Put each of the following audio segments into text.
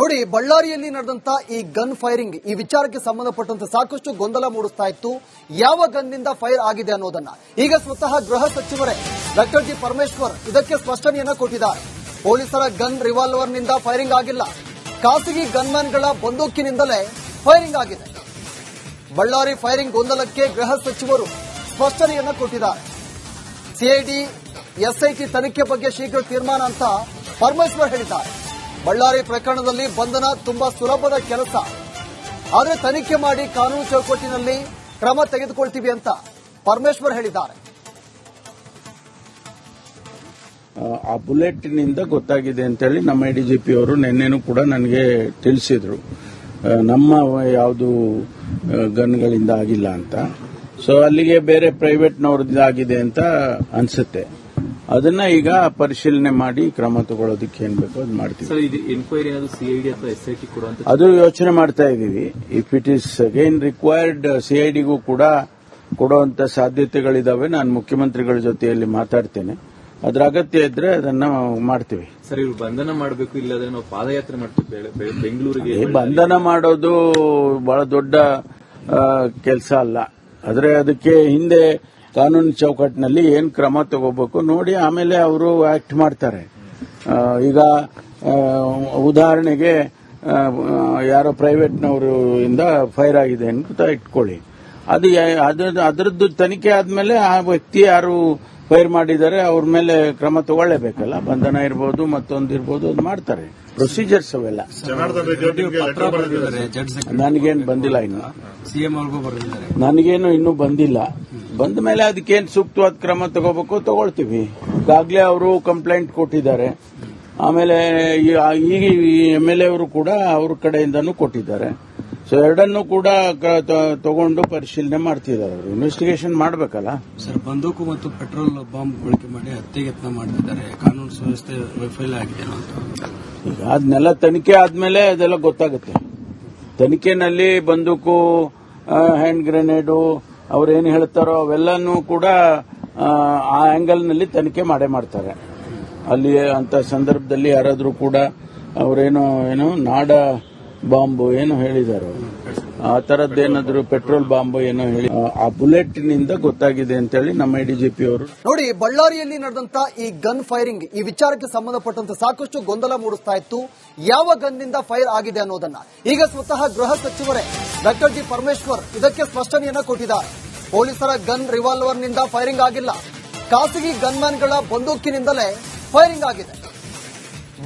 ನೋಡಿ, ಬಳ್ಳಾರಿಯಲ್ಲಿ ನಡೆದಂತ ಈ ಗನ್ ಫೈರಿಂಗ್ ಈ ವಿಚಾರಕ್ಕೆ ಸಂಬಂಧಪಟ್ಟಂತೆ ಸಾಕಷ್ಟು ಗೊಂದಲ ಮೂಡಿಸ್ತಾ ಇತ್ತು. ಯಾವ ಗನ್ನಿಂದ ಫೈರ್ ಆಗಿದೆ ಅನ್ನೋದನ್ನ ಈಗ ಸ್ವತಃ ಗೃಹ ಸಚಿವರೇ ಡಾಕ್ಟರ್ ಜಿ ಪರಮೇಶ್ವರ್ ಇದಕ್ಕೆ ಸ್ಪಷ್ಟನೆಯನ್ನ ಕೊಟ್ಟಿದ್ದಾರೆ. ಪೊಲೀಸರ ಗನ್ ರಿವಾಲ್ವರ್ನಿಂದ ಫೈರಿಂಗ್ ಆಗಿಲ್ಲ, ಖಾಸಗಿ ಗನ್ಮ್ಯಾನ್ಗಳ ಬಂದೂಕಿನಿಂದಲೇ ಫೈರಿಂಗ್ ಆಗಿದೆ. ಬಳ್ಳಾರಿ ಫೈರಿಂಗ್ ಗೊಂದಲಕ್ಕೆ ಗೃಹ ಸಚಿವರು ಸ್ಪಷ್ಟನೆಯನ್ನ ಕೊಟ್ಟಿದ್ದಾರೆ. ಸಿಐಡಿ ಎಸ್ಐಟಿ ತನಿಖೆ ಬಗ್ಗೆ ಶೀಘ್ರ ತೀರ್ಮಾನ ಅಂತ ಪರಮೇಶ್ವರ್ ಹೇಳಿದ್ದಾರೆ. ಬಳ್ಳಾರಿ ಪ್ರಕರಣದಲ್ಲಿ ಬಂಧನ ತುಂಬಾ ಸುಲಭದ ಕೆಲಸ, ಆದರೆ ತನಿಖೆ ಮಾಡಿ ಕಾನೂನು ಚೌಕಟ್ಟಿನಲ್ಲಿ ಕ್ರಮ ತೆಗೆದುಕೊಳ್ತೀವಿ ಅಂತ ಪರಮೇಶ್ವರ್ ಹೇಳಿದ್ದಾರೆ. ಆ ಬುಲೆಟ್ನಿಂದ ಗೊತ್ತಾಗಿದೆ ಅಂತೇಳಿ ನಮ್ಮ ಎಡಿಜಿಪಿ ಅವರು ನಿನ್ನೆನೂ ಕೂಡ ನನಗೆ ತಿಳಿಸಿದ್ರು. ನಮ್ಮ ಯಾವುದು ಗನ್ಗಳಿಂದ ಆಗಿಲ್ಲ ಅಂತ. ಸೊ ಅಲ್ಲಿಗೆ ಬೇರೆ ಪ್ರೈವೇಟ್ನವ್ರದ್ದು ಆಗಿದೆ ಅಂತ ಅನ್ಸುತ್ತೆ. ಅದನ್ನ ಈಗ ಪರಿಶೀಲನೆ ಮಾಡಿ ಕ್ರಮ ತಗೊಳ್ಳೋದಕ್ಕೆ ಏನ್ ಬೇಕೋ ಅದು ಮಾಡ್ತೀವಿ. ಎನ್ಕ್ವೈರಿ ಸಿಐಡಿ ಅಥವಾ ಎಸ್ಐಟಿ ಕೂಡ ಅದು ಯೋಚನೆ ಮಾಡ್ತಾ ಇದೀವಿ. If it is again required ಸಿಐಡಿಗೂ ಕೂಡ ಕೊಡುವಂತ ಸಾಧ್ಯತೆಗಳಿದಾವೆ. ನಾನು ಮುಖ್ಯಮಂತ್ರಿಗಳ ಜೊತೆಯಲ್ಲಿ ಮಾತಾಡ್ತೇನೆ. ಅದ್ರ ಅಗತ್ಯ ಇದ್ರೆ ಅದನ್ನ ಮಾಡ್ತೀವಿ. ಸರ್, ಇವ್ರು ಬಂಧನ ಮಾಡಬೇಕು, ಇಲ್ಲದ್ರೆ ನಾವು ಪಾದಯಾತ್ರೆ ಮಾಡ್ತೀವಿ ಬೆಂಗಳೂರಿಗೆ. ಬಂಧನ ಮಾಡೋದು ಬಹಳ ದೊಡ್ಡ ಕೆಲಸ ಅಲ್ಲ. ಆದ್ರೆ ಅದಕ್ಕೆ ಹಿಂದೆ ಕಾನೂನು ಚೌಕಟ್ಟಿನಲ್ಲಿ ಏನ್ ಕ್ರಮ ತಗೋಬೇಕು ನೋಡಿ ಆಮೇಲೆ ಅವರು ಆಕ್ಟ್ ಮಾಡ್ತಾರೆ. ಈಗ ಉದಾಹರಣೆಗೆ ಯಾರೋ ಪ್ರೈವೇಟ್ನವರು ಇಂದ ಫೈರ್ ಆಗಿದೆ ಅಂತ ಇಟ್ಕೊಳ್ಳಿ. ಅದರದ್ದು ತನಿಖೆ ಆದ್ಮೇಲೆ ಆ ವ್ಯಕ್ತಿ ಯಾರು ಫೈರ್ ಮಾಡಿದ್ದಾರೆ ಅವ್ರ ಮೇಲೆ ಕ್ರಮ ತಗೊಳ್ಳೇಬೇಕಲ್ಲ. ಬಂಧನ ಇರ್ಬೋದು, ಮತ್ತೊಂದಿರ್ಬೋದು, ಅದು ಮಾಡ್ತಾರೆ. ಪ್ರೊಸೀಜರ್ಸ್ ಅವೆಲ್ಲ. ನನಗೇನು ಬಂದಿಲ್ಲ ಇನ್ನು. ಸಿಎಂ ಅವ್ರಿಗೂ ಬರೆದಿದ್ದಾರೆ. ನನಗೇನು ಇನ್ನೂ ಬಂದಿಲ್ಲ. ಬಂದ ಮೇಲೆ ಅದಕ್ಕೇನು ಸೂಕ್ತವಾದ ಕ್ರಮ ತಗೋಬೇಕು ತಗೊಳ್ತೀವಿ. ಈಗಾಗಲೇ ಅವರು ಕಂಪ್ಲೇಂಟ್ ಕೊಟ್ಟಿದ್ದಾರೆ. ಆಮೇಲೆ ಈಗ ಎಂಎಲ್ಎ ಅವರು ಕೂಡ ಅವ್ರ ಕಡೆಯಿಂದನೂ ಕೊಟ್ಟಿದ್ದಾರೆ. ಸೊ ಎರಡನ್ನೂ ಕೂಡ ತಗೊಂಡು ಪರಿಶೀಲನೆ ಮಾಡ್ತಿದ್ದಾರೆ. ಅವರು ಇನ್ವೆಸ್ಟಿಗೇಷನ್ ಮಾಡಬೇಕಲ್ಲ. ಸರ್, ಬಂದೂಕು ಮತ್ತು ಪೆಟ್ರೋಲ್ ಬಾಂಬ್ ಬಳಕೆ ಮಾಡಿ ಹತ್ಯೆಗೆ ಯತ್ನ ಮಾಡ್ತಿದ್ದಾರೆ. ಕಾನೂನು ಸುವ್ಯವಸ್ಥೆ ವೈಫಲ್ಯ ಆಗಿದೆ ಅಂತ. ಈಗ ಅದನ್ನೆಲ್ಲ ತನಿಖೆ ಆದ್ಮೇಲೆ ಅದೆಲ್ಲ ಗೊತ್ತಾಗುತ್ತೆ. ತನಿಖೆನಲ್ಲಿ ಬಂದೂಕು, ಹ್ಯಾಂಡ್ ಗ್ರೆನೇಡು, ಅವ್ರೇನು ಹೇಳ್ತಾರೋ ಅವೆಲ್ಲನೂ ಕೂಡ ಆ ಆಂಗಲ್ನಲ್ಲಿ ತನಿಖೆ ಮಾಡೇ ಮಾಡ್ತಾರೆ. ಅಲ್ಲಿ ಅಂತ ಸಂದರ್ಭದಲ್ಲಿ ಯಾರಾದ್ರೂ ಕೂಡ ಅವರೇನೋ ನಾಡ ಬಾಂಬು ಏನೋ ಹೇಳಿದ್ದಾರೆ, ಆ ತರದ್ದೇನಾದ್ರೂ ಪೆಟ್ರೋಲ್ ಬಾಂಬು ಏನೋ ಹೇಳಿ ಆ ಬುಲೆಟ್ನಿಂದ ಗೊತ್ತಾಗಿದೆ ಅಂತೇಳಿ ನಮ್ಮ ಎಡಿಜಿಪಿ ಅವರು. ನೋಡಿ, ಬಳ್ಳಾರಿಯಲ್ಲಿ ನಡೆದಂತ ಈ ಗನ್ ಫೈರಿಂಗ್ ಈ ವಿಚಾರಕ್ಕೆ ಸಂಬಂಧಪಟ್ಟಂತೆ ಸಾಕಷ್ಟು ಗೊಂದಲ ಮೂಡಿಸ್ತಾ ಇತ್ತು. ಯಾವ ಗನ್ನಿಂದ ಫೈರ್ ಆಗಿದೆ ಅನ್ನೋದನ್ನ ಈಗ ಸ್ವತಃ ಗೃಹ ಸಚಿವರೇ ಡಾಕ್ಟರ್ ಜಿ ಪರಮೇಶ್ವರ್ ಇದಕ್ಕೆ ಸ್ಪಷ್ಟನೆಯನ್ನ ಕೊಟ್ಟಿದ್ದಾರೆ. ಪೊಲೀಸರ ಗನ್ ರಿವಾಲ್ವರ್ನಿಂದ ಫೈರಿಂಗ್ ಆಗಿಲ್ಲ, ಖಾಸಗಿ ಗನ್ಮ್ಯಾನ್ಗಳ ಬಂದೂಕಿನಿಂದಲೇ ಫೈರಿಂಗ್ ಆಗಿದೆ.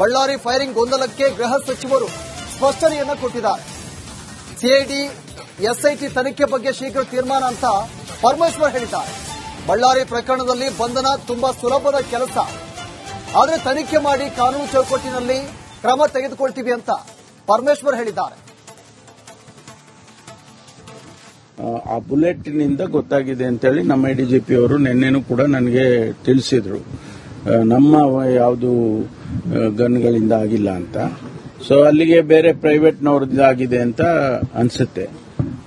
ಬಳ್ಳಾರಿ ಫೈರಿಂಗ್ ಗೊಂದಲಕ್ಕೆ ಗೃಹ ಸಚಿವರು ಸ್ಪಷ್ಟನೆಯನ್ನ ಕೊಟ್ಟಿದ್ದಾರೆ. ಸಿಐಡಿ ಎಸ್ಐಟಿ ತನಿಖೆ ಬಗ್ಗೆ ಶೀಘ್ರ ತೀರ್ಮಾನ ಅಂತ ಪರಮೇಶ್ವರ್ ಹೇಳಿದ್ದಾರೆ. ಬಳ್ಳಾರಿ ಪ್ರಕರಣದಲ್ಲಿ ಬಂಧನ ತುಂಬಾ ಸುಲಭದ ಕೆಲಸ, ಆದರೆ ತನಿಖೆ ಮಾಡಿ ಕಾನೂನು ಚೌಕಟ್ಟಿನಲ್ಲಿ ಕ್ರಮ ತೆಗೆದುಕೊಳ್ತೀವಿ ಅಂತ ಪರಮೇಶ್ವರ್ ಹೇಳಿದ್ದಾರೆ. ಆ ಬುಲೆಟ್ನಿಂದ ಗೊತ್ತಾಗಿದೆ ಅಂತೇಳಿ ನಮ್ಮ ಎಡಿಜಿಪಿ ಅವರು ನಿನ್ನೆನೂ ಕೂಡ ನನಗೆ ತಿಳಿಸಿದ್ರು. ನಮ್ಮ ಯಾವುದು ಗನ್ಗಳಿಂದ ಆಗಿಲ್ಲ ಅಂತ. ಸೊ ಅಲ್ಲಿಗೆ ಬೇರೆ ಪ್ರೈವೇಟ್ನವ್ರದ್ದು ಆಗಿದೆ ಅಂತ ಅನ್ಸುತ್ತೆ.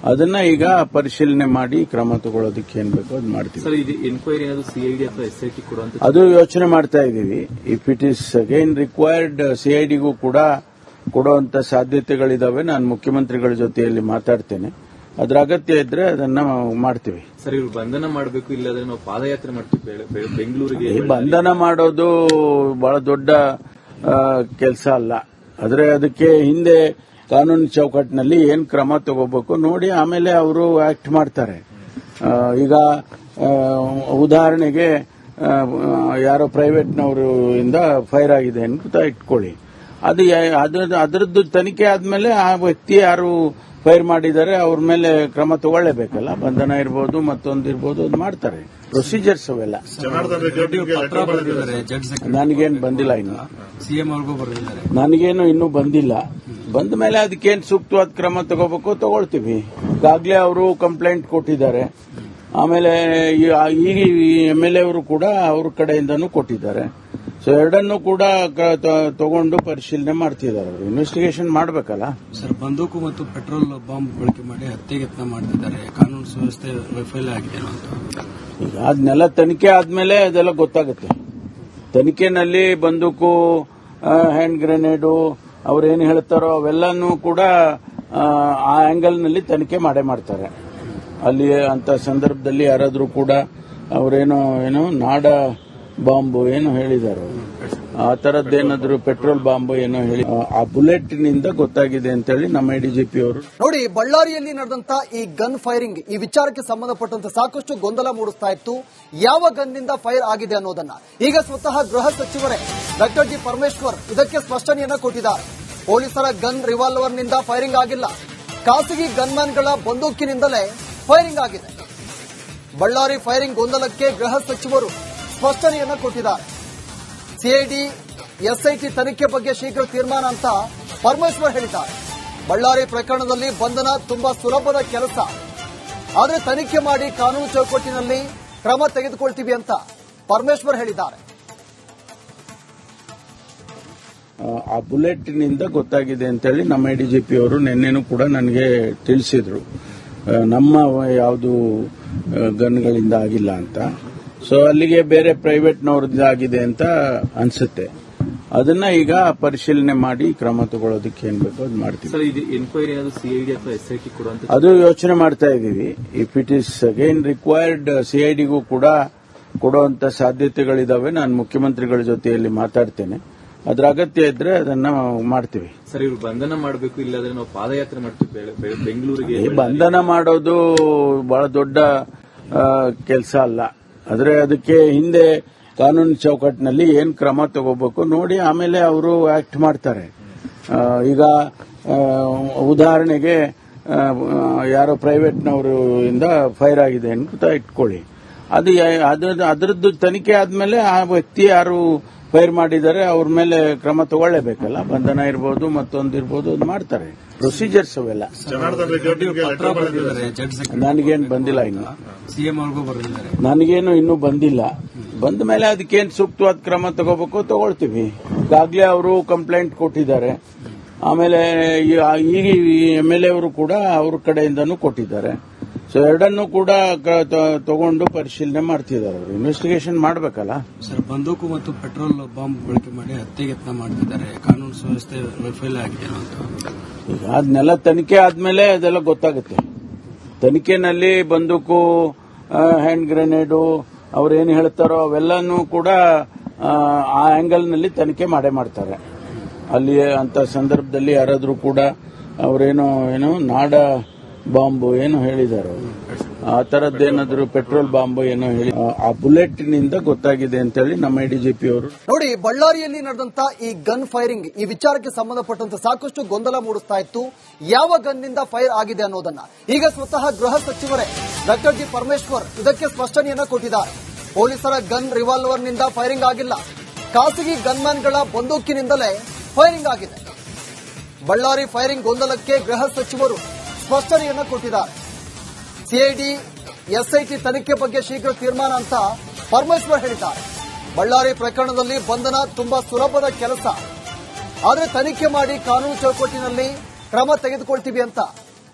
ಅದನ್ನ ಈಗ ಪರಿಶೀಲನೆ ಮಾಡಿ ಕ್ರಮ ತಗೊಳ್ಳೋದಕ್ಕೆ ಏನ್ ಬೇಕೋ ಅದು ಮಾಡ್ತೀವಿ. ಸರ್, ಎನ್ಕ್ವೈರಿ ಸಿಐಡಿ ಅಥವಾ ಎಸ್ಐಟಿ ಕೂಡ ಅದು ಯೋಚನೆ ಮಾಡ್ತಾ ಇದೀವಿ. If it is again required ಸಿಐಡಿಗೂ ಕೂಡ ಕೊಡುವಂತ ಸಾಧ್ಯತೆಗಳಿದಾವೆ. ನಾನು ಮುಖ್ಯಮಂತ್ರಿಗಳ ಜೊತೆಯಲ್ಲಿ ಮಾತಾಡ್ತೇನೆ. ಅದ್ರ ಅಗತ್ಯ ಇದ್ರೆ ಅದನ್ನ ಮಾಡ್ತೀವಿ. ಸರ್, ಇವ್ರು ಬಂಧನ ಮಾಡಬೇಕು, ಇಲ್ಲದ್ರೆ ನಾವು ಪಾದಯಾತ್ರೆ ಮಾಡ್ತೀವಿ ಬೆಂಗಳೂರಿಗೆ. ಬಂಧನ ಮಾಡೋದು ಬಹಳ ದೊಡ್ಡ ಕೆಲಸ ಅಲ್ಲ. ಆದ್ರೆ ಅದಕ್ಕೆ ಹಿಂದೆ ಕಾನೂನು ಚೌಕಟ್ಟಿನಲ್ಲಿ ಏನ್ ಕ್ರಮ ತಗೋಬೇಕು ನೋಡಿ ಆಮೇಲೆ ಅವರು ಆಕ್ಟ್ ಮಾಡ್ತಾರೆ. ಈಗ ಉದಾಹರಣೆಗೆ ಯಾರೋ ಪ್ರೈವೇಟ್ನವರು ಇಂದ ಫೈರ್ ಆಗಿದೆ ಅಂತ ಇಟ್ಕೊಳ್ಳಿ. ಅದರದ್ದು ತನಿಖೆ ಆದ್ಮೇಲೆ ಆ ವ್ಯಕ್ತಿ ಯಾರು ಫೈರ್ ಮಾಡಿದ್ದಾರೆ ಅವ್ರ ಮೇಲೆ ಕ್ರಮ ತಗೊಳ್ಳೇಬೇಕಲ್ಲ. ಬಂಧನ ಇರ್ಬೋದು, ಮತ್ತೊಂದಿರ್ಬೋದು, ಅದು ಮಾಡ್ತಾರೆ. ಪ್ರೊಸೀಜರ್ಸ್ ಅವೆಲ್ಲ. ನನಗೇನು ಬಂದಿಲ್ಲ ಇನ್ನು. ಸಿಎಂ ಅವ್ರಿಗೂ ಬರೆದಿದ್ದಾರೆ. ನನಗೇನು ಇನ್ನೂ ಬಂದಿಲ್ಲ. ಬಂದ ಮೇಲೆ ಅದಕ್ಕೇನು ಸೂಕ್ತವಾದ ಕ್ರಮ ತಗೋಬೇಕು ತಗೊಳ್ತೀವಿ. ಈಗಾಗಲೇ ಅವರು ಕಂಪ್ಲೇಂಟ್ ಕೊಟ್ಟಿದ್ದಾರೆ. ಆಮೇಲೆ ಈಗ ಎಂಎಲ್ಎ ಅವರು ಕೂಡ ಅವ್ರ ಕಡೆಯಿಂದನೂ ಕೊಟ್ಟಿದ್ದಾರೆ. ಸೊ ಎರಡನ್ನೂ ಕೂಡ ತಗೊಂಡು ಪರಿಶೀಲನೆ ಮಾಡ್ತಿದ್ದಾರೆ. ಅವರು ಇನ್ವೆಸ್ಟಿಗೇಷನ್ ಮಾಡಬೇಕಲ್ಲ. ಸರ್, ಬಂದೂಕು ಮತ್ತು ಪೆಟ್ರೋಲ್ ಬಾಂಬ್ ಬಳಕೆ ಮಾಡಿ ಹತ್ಯೆಗೆ ಯತ್ನ ಮಾಡ್ತಿದ್ದಾರೆ. ಕಾನೂನು ಸುವ್ಯವಸ್ಥೆ ವೈಫಲ್ಯ ಆಗಿದೆ ಅಂತ. ಈಗ ಅದನ್ನೆಲ್ಲ ತನಿಖೆ ಆದ್ಮೇಲೆ ಅದೆಲ್ಲ ಗೊತ್ತಾಗುತ್ತೆ. ತನಿಖೆನಲ್ಲಿ ಬಂದೂಕು, ಹ್ಯಾಂಡ್ ಗ್ರೆನೇಡು, ಅವ್ರೇನು ಹೇಳ್ತಾರೋ ಅವೆಲ್ಲನೂ ಕೂಡ ಆ ಆಂಗಲ್ನಲ್ಲಿ ತನಿಖೆ ಮಾಡೇ ಮಾಡ್ತಾರೆ. ಅಲ್ಲಿ ಅಂತ ಸಂದರ್ಭದಲ್ಲಿ ಯಾರಾದರೂ ಕೂಡ ಅವರೇನೋ ನಾಡ ಬಾಂಬು ಏನೋ ಹೇಳಿದ್ದಾರೆ, ಆ ತರದ್ದೇನಾದ್ರು ಪೆಟ್ರೋಲ್ ಬಾಂಬು ಏನೋ ಹೇಳಿ ಆ ಬುಲೆಟ್ ನಿಂದ ಗೊತ್ತಾಗಿದೆ ಅಂತ ಹೇಳಿ ನಮ್ಮ ಎಡಿಜಿಪಿ ಅವರು. ನೋಡಿ, ಬಳ್ಳಾರಿಯಲ್ಲಿ ನಡೆದಂತ ಈ ಗನ್ ಫೈರಿಂಗ್ ಈ ವಿಚಾರಕ್ಕೆ ಸಂಬಂಧಪಟ್ಟಂತೆ ಸಾಕಷ್ಟು ಗೊಂದಲ ಮೂಡಿಸ್ತಾ ಇತ್ತು. ಯಾವ ಗನ್ ನಿಂದ ಫೈರ್ ಆಗಿದೆ ಅನ್ನೋದನ್ನ ಈಗ ಸ್ವತಃ ಗೃಹ ಸಚಿವರೇ ಡಾಕ್ಟರ್ ಜಿ ಪರಮೇಶ್ವರ್ ಇದಕ್ಕೆ ಸ್ಪಷ್ಟನೆಯನ್ನ ಕೊಟ್ಟಿದ್ದಾರೆ. ಪೊಲೀಸರ ಗನ್ ರಿವಾಲ್ವರ್ ನಿಂದ ಫೈರಿಂಗ್ ಆಗಿಲ್ಲ, ಖಾಸಗಿ ಗನ್ಮ್ಯಾನ್ಗಳ ಬಂದೂಕಿನಿಂದಲೇ ಫೈರಿಂಗ್ ಆಗಿದೆ. ಬಳ್ಳಾರಿ ಫೈರಿಂಗ್ ಗೊಂದಲಕ್ಕೆ ಗೃಹ ಸಚಿವರು ಸ್ಪಷ್ಟನೆಯನ್ನ ಕೊಟ್ಟಿದ್ದಾರೆ. ಸಿಐಡಿ ಎಸ್ಐಟಿ ತನಿಖೆ ಬಗ್ಗೆ ಶೀಘ್ರ ತೀರ್ಮಾನ ಅಂತ ಪರಮೇಶ್ವರ್ ಹೇಳಿದ್ದಾರೆ. ಬಳ್ಳಾರಿ ಪ್ರಕರಣದಲ್ಲಿ ಬಂಧನ ತುಂಬಾ ಸುಲಭದ ಕೆಲಸ, ಆದರೆ ತನಿಖೆ ಮಾಡಿ ಕಾನೂನು ಚೌಕಟ್ಟಿನಲ್ಲಿ ಕ್ರಮ ತೆಗೆದುಕೊಳ್ತೀವಿ ಅಂತ ಪರಮೇಶ್ವರ್ ಹೇಳಿದ್ದಾರೆ. ಆ ಬುಲೆಟ್ ನಿಂದ ಗೊತ್ತಾಗಿದೆ ಅಂತ ಹೇಳಿ ನಮ್ಮ ಎಡಿಜಿಪಿ ಅವರು ನಿನ್ನೆನೂ ಕೂಡ ನನಗೆ ತಿಳಿಸಿದ್ರು. ನಮ್ಮ ಯಾವುದು ಗನ್ಗಳಿಂದ ಆಗಿಲ್ಲ ಅಂತ. ಸೊ ಅಲ್ಲಿಗೆ ಬೇರೆ ಪ್ರೈವೇಟ್ನವ್ರದ್ದು ಆಗಿದೆ ಅಂತ ಅನ್ಸುತ್ತೆ. ಅದನ್ನ ಈಗ ಪರಿಶೀಲನೆ ಮಾಡಿ ಕ್ರಮ ತಗೊಳ್ಳೋದಕ್ಕೆ ಏನ್ ಬೇಕೋ ಅದು ಮಾಡ್ತೀವಿ. ಸರ್, ಇದು ಎನ್ಕ್ವೈರಿ ಸಿಐಡಿ ಅಥವಾ ಎಸ್ಐಟಿ ಕೊಡುವಂತ ಅದು ಯೋಚನೆ ಮಾಡ್ತಾ ಇದ್ದೀವಿ. If it is again required ಸಿಐಡಿಗೂ ಕೂಡ ಕೊಡುವಂತ ಸಾಧ್ಯತೆಗಳಿದಾವೆ. ನಾನು ಮುಖ್ಯಮಂತ್ರಿಗಳ ಜೊತೆಯಲ್ಲಿ ಮಾತಾಡ್ತೇನೆ. ಅದ್ರ ಅಗತ್ಯ ಇದ್ರೆ ಅದನ್ನ ಮಾಡ್ತೀವಿ. ಸರ್, ಇವ್ರು ಬಂಧನ ಮಾಡಬೇಕು, ಇಲ್ಲಾಂದ್ರೆ ನಾವು ಪಾದಯಾತ್ರೆ ಮಾಡ್ತೀವಿ ಬೆಂಗಳೂರಿಗೆ. ಬಂಧನ ಮಾಡೋದು ಬಹಳ ದೊಡ್ಡ ಕೆಲಸ ಅಲ್ಲ. ಆದ್ರೆ ಅದಕ್ಕೆ ಹಿಂದೆ ಕಾನೂನು ಚೌಕಟ್ಟಿನಲ್ಲಿ ಏನ್ ಕ್ರಮ ತಗೋಬೇಕು ನೋಡಿ ಆಮೇಲೆ ಅವರು ಆಕ್ಟ್ ಮಾಡ್ತಾರೆ. ಈಗ ಉದಾಹರಣೆಗೆ ಯಾರೋ ಪ್ರೈವೇಟ್ನವರು ಇಂದ ಫೈರ್ ಆಗಿದೆ ಅಂತ ಇಟ್ಕೊಳ್ಳಿ. ಅದರದ್ದು ತನಿಖೆ ಆದ್ಮೇಲೆ ಆ ವ್ಯಕ್ತಿ ಯಾರು ಫೈರ್ ಮಾಡಿದ್ದಾರೆ ಅವ್ರ ಮೇಲೆ ಕ್ರಮ ತಗೊಳ್ಳೇಬೇಕಲ್ಲ. ಬಂಧನ ಇರ್ಬೋದು, ಮತ್ತೊಂದಿರ್ಬೋದು, ಅದು ಮಾಡ್ತಾರೆ. ಪ್ರೊಸೀಜರ್ಸ್ ಅವೆಲ್ಲ. ನನಗೇನು ಬಂದಿಲ್ಲ ಇನ್ನು. ಸಿಎಂ ಅವ್ರಿಗೂ ಬರೆದಿದ್ದಾರೆ. ನನಗೇನು ಇನ್ನೂ ಬಂದಿಲ್ಲ. ಬಂದ ಮೇಲೆ ಅದಕ್ಕೇನು ಸೂಕ್ತವಾದ ಕ್ರಮ ತಗೋಬೇಕು ತಗೊಳ್ತೀವಿ. ಈಗಾಗಲೇ ಅವರು ಕಂಪ್ಲೇಂಟ್ ಕೊಟ್ಟಿದ್ದಾರೆ. ಆಮೇಲೆ ಈಗ MLA ಅವರು ಕೂಡ ಅವ್ರ ಕಡೆಯಿಂದನೂ ಕೊಟ್ಟಿದ್ದಾರೆ. ಸೊ ಎರಡನ್ನೂ ಕೂಡ ತಗೊಂಡು ಪರಿಶೀಲನೆ ಮಾಡ್ತಿದ್ದಾರೆ. ಅವರು ಇನ್ವೆಸ್ಟಿಗೇಷನ್ ಮಾಡಬೇಕಲ್ಲ. ಸರ್, ಬಂದೂಕು ಮತ್ತು ಪೆಟ್ರೋಲ್ ಬಾಂಬ್ ಬಳಕೆ ಮಾಡಿ ಹತ್ಯೆಗೆ ಯತ್ನ ಮಾಡ್ತಿದ್ದಾರೆ. ಕಾನೂನು ಸುವ್ಯವಸ್ಥೆ ವೈಫಲ್ಯ ಆಗಿದೆ ಅಂತ. ಈಗ ಅದನ್ನೆಲ್ಲ ತನಿಖೆ ಆದ್ಮೇಲೆ ಅದೆಲ್ಲ ಗೊತ್ತಾಗುತ್ತೆ. ತನಿಖೆನಲ್ಲಿ ಬಂದೂಕು, ಹ್ಯಾಂಡ್ ಗ್ರೆನೇಡು, ಅವ್ರೇನು ಹೇಳ್ತಾರೋ ಅವೆಲ್ಲನೂ ಕೂಡ ಆ ಆಂಗಲ್ನಲ್ಲಿ ತನಿಖೆ ಮಾಡೇ ಮಾಡ್ತಾರೆ. ಅಲ್ಲಿ ಅಂತ ಸಂದರ್ಭದಲ್ಲಿ ಯಾರಾದರೂ ಕೂಡ ಅವರೇನೋ ನಾಡ ಬಾಂಬು ಏನೋ ಹೇಳಿದ್ದಾರೆ, ಆ ತರದ್ದೇನಾದ್ರು ಪೆಟ್ರೋಲ್ ಬಾಂಬು ಏನೋ ಹೇಳಿ ಆ ಬುಲೆಟ್ ನಿಂದ ಗೊತ್ತಾಗಿದೆ ಅಂತ ಹೇಳಿ ನಮ್ಮ ಎಡಿಜಿಪಿ ಅವರು. ನೋಡಿ, ಬಳ್ಳಾರಿಯಲ್ಲಿ ನಡೆದಂತ ಈ ಗನ್ ಫೈರಿಂಗ್ ಈ ವಿಚಾರಕ್ಕೆ ಸಂಬಂಧಪಟ್ಟಂತೆ ಸಾಕಷ್ಟು ಗೊಂದಲ ಮೂಡಿಸ್ತಾ ಇತ್ತು. ಯಾವ ಗನ್ ನಿಂದ ಫೈರ್ ಆಗಿದೆ ಅನ್ನೋದನ್ನ ಈಗ ಸ್ವತಃ ಗೃಹ ಸಚಿವರೇ ಡಾಕ್ಟರ್ ಜಿ ಪರಮೇಶ್ವರ್ ಇದಕ್ಕೆ ಸ್ಪಷ್ಟನೆಯನ್ನ ಕೊಟ್ಟಿದ್ದಾರೆ. ಪೊಲೀಸರ ಗನ್ ರಿವಾಲ್ವರ್ ನಿಂದ ಫೈರಿಂಗ್ ಆಗಿಲ್ಲ, ಖಾಸಗಿ ಗನ್ಮ್ಯಾನ್ಗಳ ಬಂದೂಕಿನಿಂದಲೇ ಫೈರಿಂಗ್ ಆಗಿದೆ. ಬಳ್ಳಾರಿ ಫೈರಿಂಗ್ ಗೊಂದಲಕ್ಕೆ ಗೃಹ ಸಚಿವರು ಸ್ಪಷ್ಟನೆಯನ್ನ ಕೊಟ್ಟಿದ್ದಾರೆ. ಸಿಐಡಿ ಎಸ್ಐಟಿ ತನಿಖೆ ಬಗ್ಗೆ ಶೀಘ್ರ ತೀರ್ಮಾನ ಅಂತ ಪರಮೇಶ್ವರ್ ಹೇಳಿದ್ದಾರೆ. ಬಳ್ಳಾರಿ ಪ್ರಕರಣದಲ್ಲಿ ಬಂಧನ ತುಂಬಾ ಸುಲಭದ ಕೆಲಸ, ಆದರೆ ತನಿಖೆ ಮಾಡಿ ಕಾನೂನು ಚೌಕಟ್ಟಿನಲ್ಲಿ ಕ್ರಮ ತೆಗೆದುಕೊಳ್ತೀವಿ ಅಂತ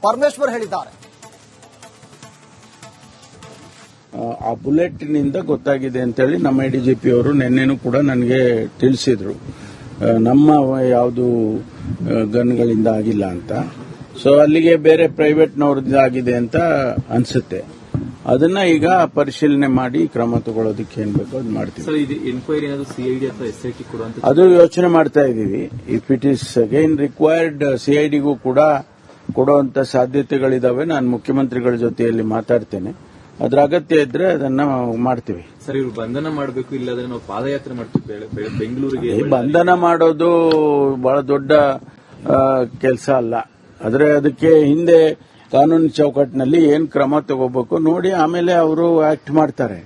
ಪರಮೇಶ್ವರ್ ಹೇಳಿದ್ದಾರೆ. ಆ ಬುಲೆಟ್ ನಿಂದ ಗೊತ್ತಾಗಿದೆ ಅಂತ ಹೇಳಿ ನಮ್ಮ ಎಡಿಜಿಪಿ ಅವರು ನಿನ್ನೆನೂ ಕೂಡ ನನಗೆ ತಿಳಿಸಿದ್ರು. ನಮ್ಮ ಯಾವುದು ಗನ್ಗಳಿಂದ ಆಗಿಲ್ಲ ಅಂತ. ಸೊ ಅಲ್ಲಿಗೆ ಬೇರೆ ಪ್ರೈವೇಟ್ನವ್ರದ್ದು ಆಗಿದೆ ಅಂತ ಅನ್ಸುತ್ತೆ. ಅದನ್ನ ಈಗ ಪರಿಶೀಲನೆ ಮಾಡಿ ಕ್ರಮ ತಗೊಳ್ಳೋದಕ್ಕೆ ಏನ್ ಬೇಕೋ ಅದು ಮಾಡ್ತೀವಿ. ಸರ್, ಇದು ಎನ್ಕ್ವೈರಿ ಸಿಐಡಿ ಅಥವಾ ಎಸ್ಐಟಿ ಕೊಡುವಂತ ಅದು ಯೋಚನೆ ಮಾಡ್ತಾ ಇದ್ದೀವಿ. If it is again required ಸಿಐಡಿಗೂ ಕೂಡ ಕೊಡುವಂತ ಸಾಧ್ಯತೆಗಳಿದಾವೆ. ನಾನು ಮುಖ್ಯಮಂತ್ರಿಗಳ ಜೊತೆಯಲ್ಲಿ ಮಾತಾಡ್ತೇನೆ. ಅದ್ರ ಅಗತ್ಯ ಇದ್ರೆ ಅದನ್ನ ಮಾಡ್ತೀವಿ. ಸರ್, ಇವ್ರು ಬಂಧನ ಮಾಡಬೇಕು, ಇಲ್ಲಾಂದ್ರೆ ನಾವು ಪಾದಯಾತ್ರೆ ಮಾಡ್ತೀವಿ ಬೆಂಗಳೂರಿಗೆ. ಬಂಧನ ಮಾಡೋದು ಬಹಳ ದೊಡ್ಡ ಕೆಲಸ ಅಲ್ಲ. ಆದ್ರೆ ಅದಕ್ಕೆ ಹಿಂದೆ ಕಾನೂನು ಚೌಕಟ್ಟಿನಲ್ಲಿ ಏನ್ ಕ್ರಮ ತಗೋಬೇಕು ನೋಡಿ ಆಮೇಲೆ ಅವರು ಆಕ್ಟ್ ಮಾಡ್ತಾರೆ.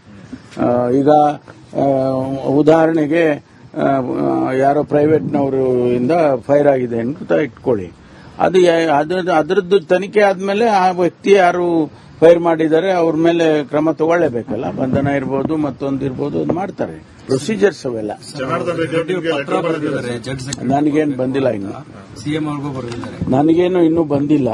ಈಗ ಉದಾಹರಣೆಗೆ ಯಾರೋ ಪ್ರೈವೇಟ್ನವರು ಇಂದ ಫೈರ್ ಆಗಿದೆ ಅಂತ ಇಟ್ಕೊಳ್ಳಿ. ಅದರದ್ದು ತನಿಖೆ ಆದ್ಮೇಲೆ ಆ ವ್ಯಕ್ತಿ ಯಾರು ಫೈರ್ ಮಾಡಿದ್ದಾರೆ ಅವ್ರ ಮೇಲೆ ಕ್ರಮ ತಗೊಳ್ಳೇಬೇಕಲ್ಲ. ಬಂಧನ ಇರ್ಬೋದು, ಮತ್ತೊಂದಿರ್ಬೋದು, ಅದು ಮಾಡ್ತಾರೆ. ಪ್ರೊಸೀಜರ್ಸ್ ಅವೆಲ್ಲ. ನನಗೇನು ಬಂದಿಲ್ಲ ಇನ್ನು. ಸಿಎಂ ಅವ್ರಿಗೂ ಬರೆದಿದ್ದಾರೆ. ನನಗೇನು ಇನ್ನೂ ಬಂದಿಲ್ಲ.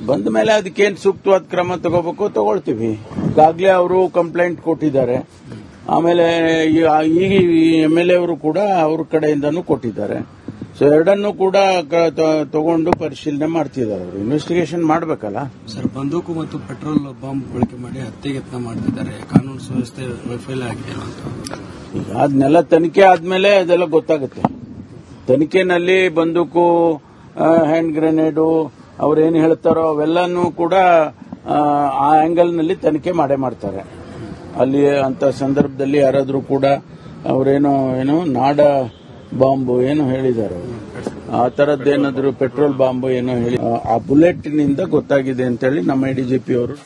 ಬಂದ ಮೇಲೆ ಅದಕ್ಕೇನು ಸೂಕ್ತವಾದ ಕ್ರಮ ತಗೋಬೇಕು ತಗೊಳ್ತೀವಿ. ಈಗಾಗಲೇ ಅವರು ಕಂಪ್ಲೇಂಟ್ ಕೊಟ್ಟಿದ್ದಾರೆ. ಆಮೇಲೆ ಈಗ MLA ಅವರು ಕೂಡ ಅವ್ರ ಕಡೆಯಿಂದನೂ ಕೊಟ್ಟಿದ್ದಾರೆ. ಸೊ ಎರಡನ್ನೂ ಕೂಡ ತಗೊಂಡು ಪರಿಶೀಲನೆ ಮಾಡ್ತಿದ್ದಾರೆ. ಅವರು ಇನ್ವೆಸ್ಟಿಗೇಷನ್ ಮಾಡಬೇಕಲ್ಲ ಸರ್. ಬಂದೂಕು ಮತ್ತು ಪೆಟ್ರೋಲ್ ಬಾಂಬ್ ಬಳಕೆ ಮಾಡಿ ಹತ್ಯೆಗೆ ಯತ್ನ ಮಾಡ್ತಿದ್ದಾರೆ. ಕಾನೂನು ಸುವ್ಯವಸ್ಥೆ ವೈಫಲ್ಯ ಆಗಿದೆ ಅಂತ. ಈಗ ಅದನ್ನೆಲ್ಲ ತನಿಖೆ ಆದ್ಮೇಲೆ ಅದೆಲ್ಲ ಗೊತ್ತಾಗುತ್ತೆ. ತನಿಖೆನಲ್ಲಿ ಬಂದೂಕು, ಹ್ಯಾಂಡ್ ಗ್ರೆನೇಡು, ಅವ್ರೇನು ಹೇಳ್ತಾರೋ ಅವೆಲ್ಲನೂ ಕೂಡ ಆ ಆಂಗಲ್ನಲ್ಲಿ ತನಿಖೆ ಮಾಡೇ ಮಾಡ್ತಾರೆ. ಅಲ್ಲಿ ಅಂತ ಸಂದರ್ಭದಲ್ಲಿ ಯಾರಾದ್ರೂ ಕೂಡ ಅವರೇನೋ ನಾಡ ಬಾಂಬು ಏನೋ ಹೇಳಿದ್ದಾರೆ, ಆ ತರದ್ದೇನಾದ್ರೂ ಪೆಟ್ರೋಲ್ ಬಾಂಬು ಏನೋ ಹೇಳಿ ಆ ಬುಲೆಟ್ನಿಂದ ಗೊತ್ತಾಗಿದೆ ಅಂತೇಳಿ ನಮ್ಮ ಎಡಿಜಿಪಿ ಅವರು